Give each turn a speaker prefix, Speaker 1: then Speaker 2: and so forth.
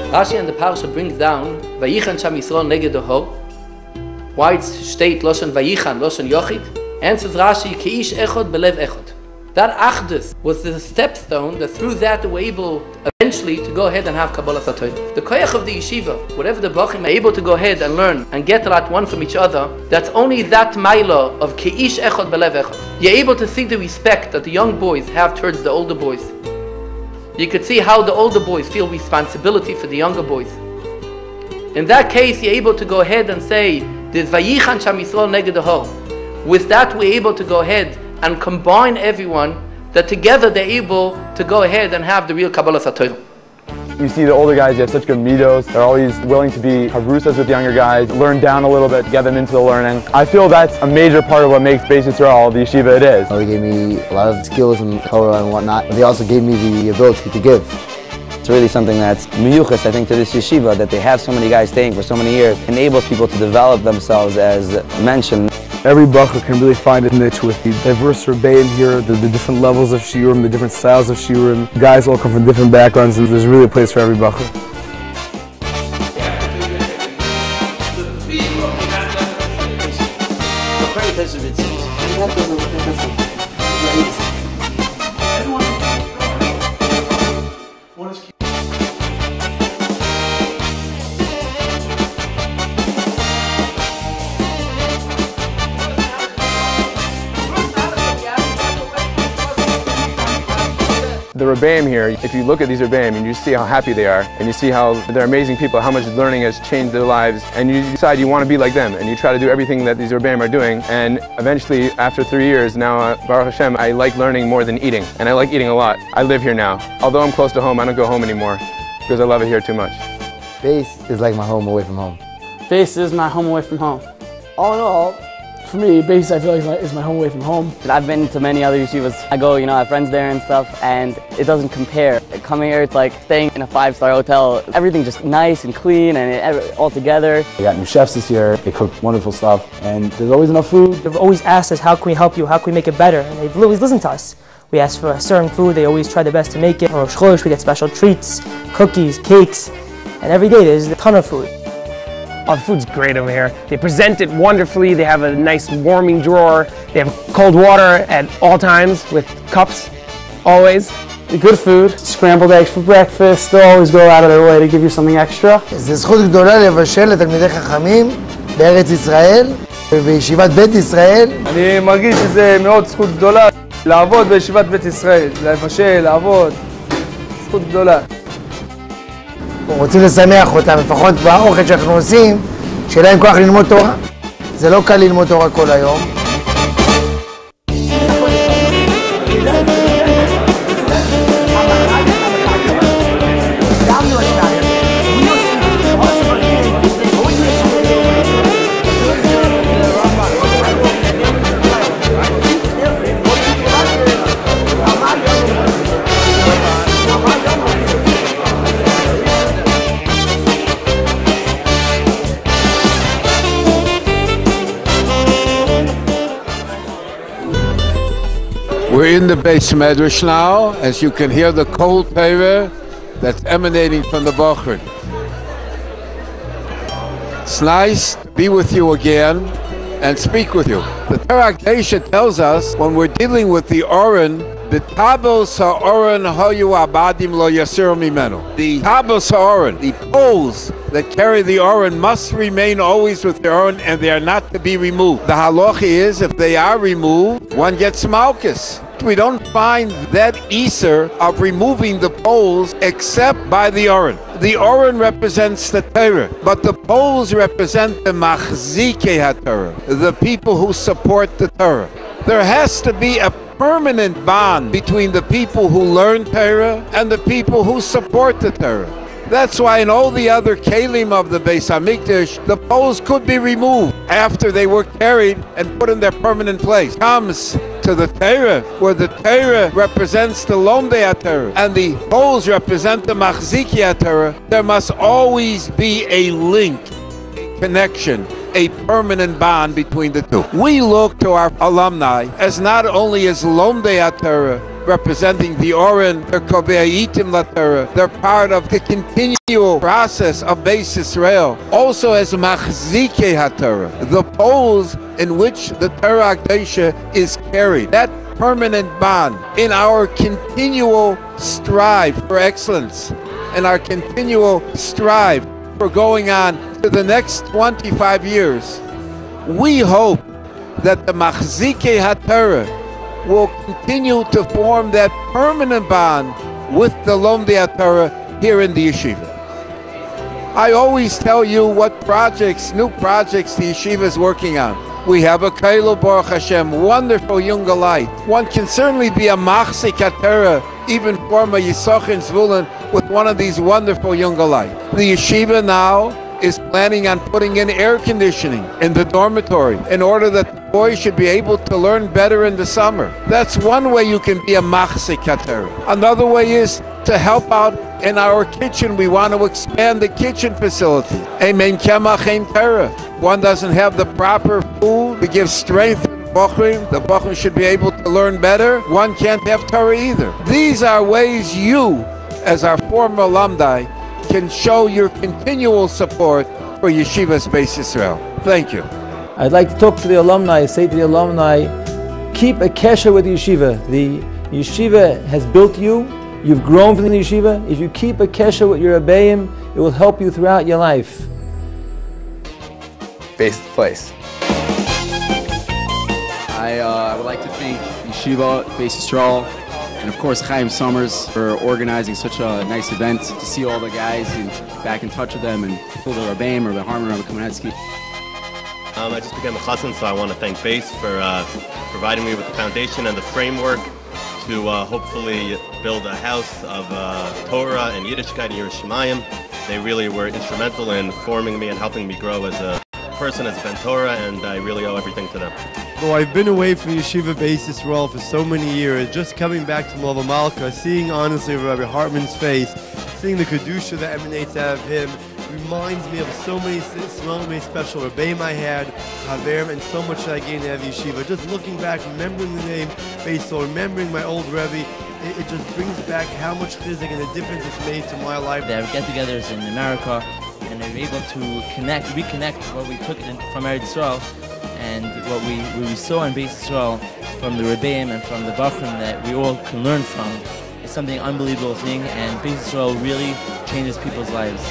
Speaker 1: Rashi and the Parsha brings down Vayichan Sham Yisrael neged Hor. Why it's state Loshen Vayichan, Loshen Yochid? Answers Rashi, Keish Echod Belev Echod. That Achdus was the stepstone that through that they were able eventually to go ahead and have Kabbalah Satoid. The koyach of the yeshiva, whatever the Bachim are able to go ahead and learn and get a lot one from each other, that's only that Maila of Keish Echod Belev Echod. You're able to see the respect that the young boys have towards the older boys. You could see how the older boys feel responsibility for the younger boys. In that case, you're able to go ahead and say, there's Vayichan Sham Yisrael neged Hor. With that, we're able to go ahead and combine everyone, that together they're able to go ahead and have the real Kabbalah Satoil.
Speaker 2: You see the older guys, they have such good midos. They're always willing to be harusas with the younger guys, learn down a little bit, get them into the learning. I feel that's a major part of what makes Beis Yisrael the yeshiva it is.
Speaker 3: They gave me a lot of skills and Torah and whatnot, but they also gave me the ability to give. It's really something that's miyuchas, I think, to this yeshiva, that they have so many guys staying for so many years, enables people to develop themselves, as mentioned.
Speaker 4: Every bacher can really find a niche with the diverse rebbeim here, the different levels of shiurim, the different styles of shiurim. Guys all come from different backgrounds, and there's really a place for every bacher.
Speaker 2: The Rebbeim here, if you look at these Rebbeim and you see how happy they are, and you see how they're amazing people, how much learning has changed their lives, and you decide you want to be like them, and you try to do everything that these Rebbeim are doing, and eventually, after 3 years, now, Baruch Hashem, I like learning more than eating, and I like eating a lot. I live here now. Although I'm close to home, I don't go home anymore, because I love it here too much.
Speaker 3: Beis is like my home away from home.
Speaker 5: Beis is my home away from home. All in all, for me, Beis I feel like is my home away from home.
Speaker 6: I've been to many other yeshivas. I go, I have friends there and stuff, and it doesn't compare. Coming here, it's like staying in a 5-star hotel. Everything just nice and clean and all together.
Speaker 4: We got new chefs this year. They cook wonderful stuff, and there's always enough food.
Speaker 7: They've always asked us, how can we help you? How can we make it better? And they've always listened to us. We ask for a certain food, they always try their best to make it. For Rosh Chodesh, we get special treats, cookies, cakes, and every day there's a ton of food.
Speaker 8: Oh, the food's great over here. They present it wonderfully. They have a nice warming drawer. They have cold water at all times with cups, always.
Speaker 5: Good food, scrambled eggs for breakfast. They always go out of their way to give you something extra.
Speaker 3: זו זכות גדולה לבשל לתלמידי חכמים בארץ ישראל ובישיבת בית ישראל.
Speaker 4: אני מרגיש שזה מאוד זכות גדולה לעבוד בישיבת בית ישראל, לבשל, לעבוד, זכות גדולה.
Speaker 3: רוצים לשמח אותם, לפחות באוכל שאנחנו עושים, שיהיה להם כוח ללמוד תורה. זה לא קל ללמוד תורה כל היום.
Speaker 9: We're in the Beis Medrash now, as you can hear the cold Torah that's emanating from the Bocher. It's nice to be with you again and speak with you. The Torah Akdesha tells us when we're dealing with the Oren, the tabos ha'oren hoyu abadim lo yasiru mimenu. The tabos ha'oren, the poles that carry the Oren, must remain always with the Oren, and they are not to be removed. The halacha is, if they are removed, one gets malchus. We don't find that iser of removing the poles except by the Oren. The Oren represents the Torah, but the poles represent the machzikei haTorah, the people who support the Torah. There has to be a permanent bond between the people who learn Torah and the people who support the Torah. That's why in all the other kelim of the Beis Hamikdash, the poles could be removed after they were carried and put in their permanent place. Comes to the Torah, where the Torah represents the Lomdei HaTorah and the poles represent the Machziki HaTorah, there must always be a link, a connection, a permanent bond between the two. We look to our alumni as not only as Lomdei HaTorah, representing the Oren, they're Kove'itim LaTorah. They're part of the continual process of Beis Yisrael. Also as Machzikei HaTorah, the poles in which the Torah Akdosha is carried. That permanent bond in our continual strive for excellence and our continual strive for going on to the next 25 years. We hope that the Machzikei HaTorah will continue to form that permanent bond with the Lomdei HaTorah here in the yeshiva. I always tell you what new projects the yeshiva is working on. We have a Kailu Baruch Hashem, wonderful Yunga light. One can certainly be a Machzik HaTorah, even form a Yisochin Zvulun with one of these wonderful Yunga light. The yeshiva now is planning on putting in air conditioning in the dormitory in order that the boys should be able to learn better in the summer. That's one way you can be a Machzik HaTorah. Another way is to help out in our kitchen. We want to expand the kitchen facility. Amen Kemach Ein Torah. One doesn't have the proper food to give strength to the Bochrim. The Bochrim should be able to learn better. One can't have Torah either. These are ways you, as our former alumni, can show your continual support for Yeshivas Beis Yisrael. Thank you.
Speaker 10: I'd like to talk to the alumni, say to the alumni, keep a kesher with the yeshiva. The yeshiva has built you. You've grown from the yeshiva. If you keep a kesher with your Rebbeim, it will help you throughout your life.
Speaker 2: Face the place.
Speaker 11: I would like to thank Yeshiva, Beis Yisrael, and of course Chaim Summers for organizing such a nice event, to see all the guys and back in touch with them, and the Rebbeim, Rabbi Harman, Rabbi Kamenetsky.
Speaker 12: I just became a chassan, so I want to thank Beis for providing me with the foundation and the framework to hopefully build a house of Torah and Yiddishkeit in Yerushalayim. They really were instrumental in forming me and helping me grow as a person, as a Ben Torah, and I really owe everything to them.
Speaker 13: Though I've been away from Yeshiva Beis Yisrael for so many years, just coming back to Lova Malka, seeing honestly Rabbi Hartman's face, seeing the Kedusha that emanates out of him, reminds me of so many special Rebbeim I had, Haverim, and so much that I gained out of Yeshiva. Just looking back, remembering the name Beis, remembering my old Rebbe, it just brings back how much chizik and the difference it's made to my life.
Speaker 14: They have get-togethers in America, and they're able to reconnect what we took from Eretz Yisrael and what we saw in Beis Yisrael from the Rebbeim and from the Bachrim that we all can learn from. It's something unbelievable thing, and Beis Yisrael really changes people's lives.